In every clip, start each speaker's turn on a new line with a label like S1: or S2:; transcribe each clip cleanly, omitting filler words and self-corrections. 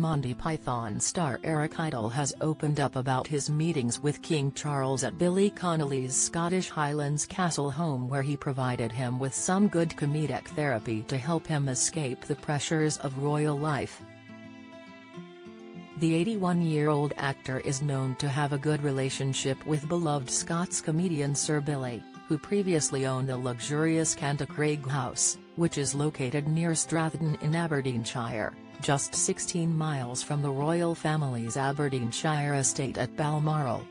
S1: Monty Python star Eric Idle has opened up about his meetings with King Charles at Billy Connolly's Scottish Highlands Castle home, where he provided him with some good comedic therapy to help him escape the pressures of royal life. The 81-year-old actor is known to have a good relationship with beloved Scots comedian Sir Billy, who previously owned the luxurious Canticraig house, which is located near Stratton in Aberdeenshire, just 16 miles from the royal family's Aberdeenshire estate at Balmoral.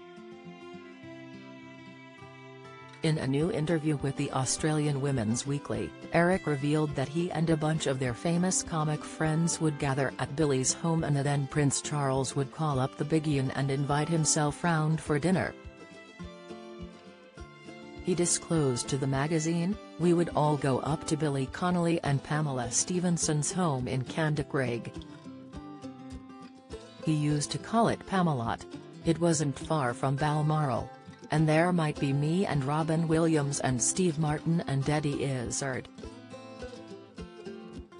S1: In a new interview with the Australian Women's Weekly, Eric revealed that he and a bunch of their famous comic friends would gather at Billy's home, and then Prince Charles would call up the biggie and invite himself round for dinner. He disclosed to the magazine, "We would all go up to Billy Connolly and Pamela Stevenson's home in Canticraig. He used to call it Pamelot. It wasn't far from Balmoral. And there might be me and Robin Williams and Steve Martin and Eddie Izzard.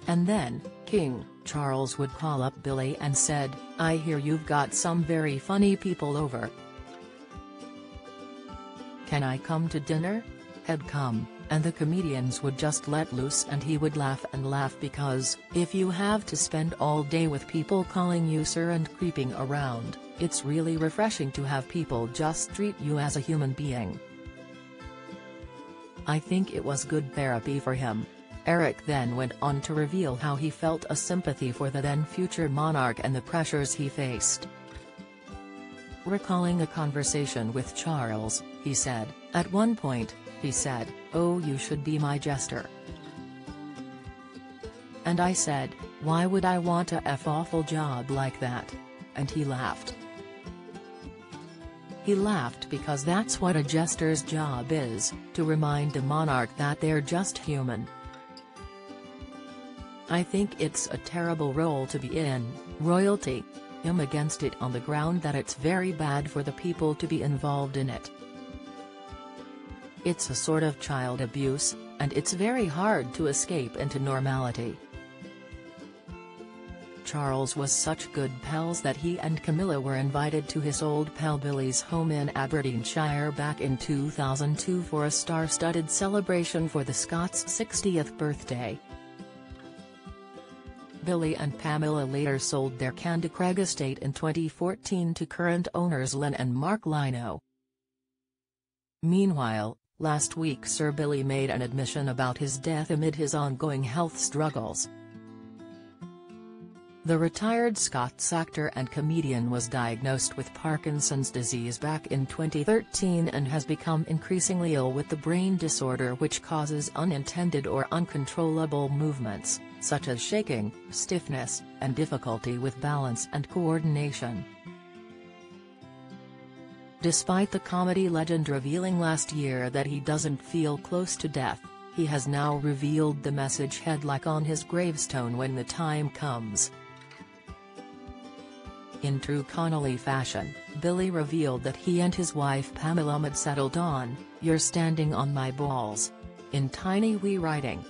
S1: And then, King Charles would call up Billy and said, 'I hear you've got some very funny people over. Can I come to dinner?' He'd come, and the comedians would just let loose and he would laugh and laugh, because, if you have to spend all day with people calling you sir and creeping around, it's really refreshing to have people just treat you as a human being. I think it was good therapy for him." Eric then went on to reveal how he felt a sympathy for the then-future monarch and the pressures he faced. Recalling a conversation with Charles, he said, "At one point, he said, 'Oh, you should be my jester.' And I said, 'Why would I want a awful job like that?' And he laughed. He laughed because that's what a jester's job is, to remind a monarch that they're just human. I think it's a terrible role to be in, royalty. I'm against it on the ground that it's very bad for the people to be involved in it. It's a sort of child abuse, and it's very hard to escape into normality." Charles was such good pals that he and Camilla were invited to his old pal Billy's home in Aberdeenshire back in 2002 for a star-studded celebration for the Scots' 60th birthday. Billy and Pamela later sold their Canticraig estate in 2014 to current owners Lynn and Mark Lino. Meanwhile, last week Sir Billy made an admission about his death amid his ongoing health struggles. The retired Scots actor and comedian was diagnosed with Parkinson's disease back in 2013 and has become increasingly ill with the brain disorder which causes unintended or uncontrollable movements, such as shaking, stiffness, and difficulty with balance and coordination. Despite the comedy legend revealing last year that he doesn't feel close to death, he has now revealed the message he'd on his gravestone when the time comes. In true Connolly fashion, Billy revealed that he and his wife Pamela had settled on, "You're standing on my balls," in tiny wee writing.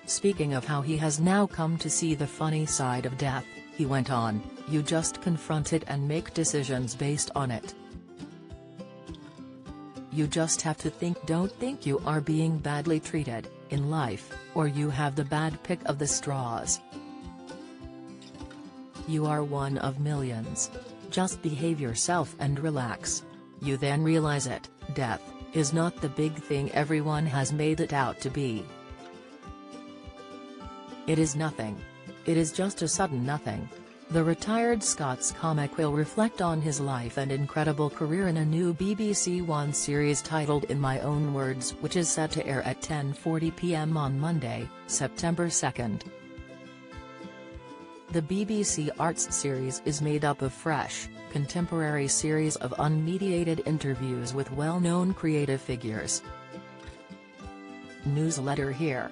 S1: Speaking of how he has now come to see the funny side of death, he went on, "You just confront it and make decisions based on it. You just have to don't think you are being badly treated in life, or you have the bad pick of the straws. You are one of millions. Just behave yourself and relax. You then realize it, death is not the big thing everyone has made it out to be. It is nothing. It is just a sudden nothing." The retired Scots comic will reflect on his life and incredible career in a new BBC One series titled In My Own Words, which is set to air at 10:40 p.m. on Monday, September 2nd. The BBC Arts series is made up of fresh, contemporary series of unmediated interviews with well-known creative figures. Newsletter here.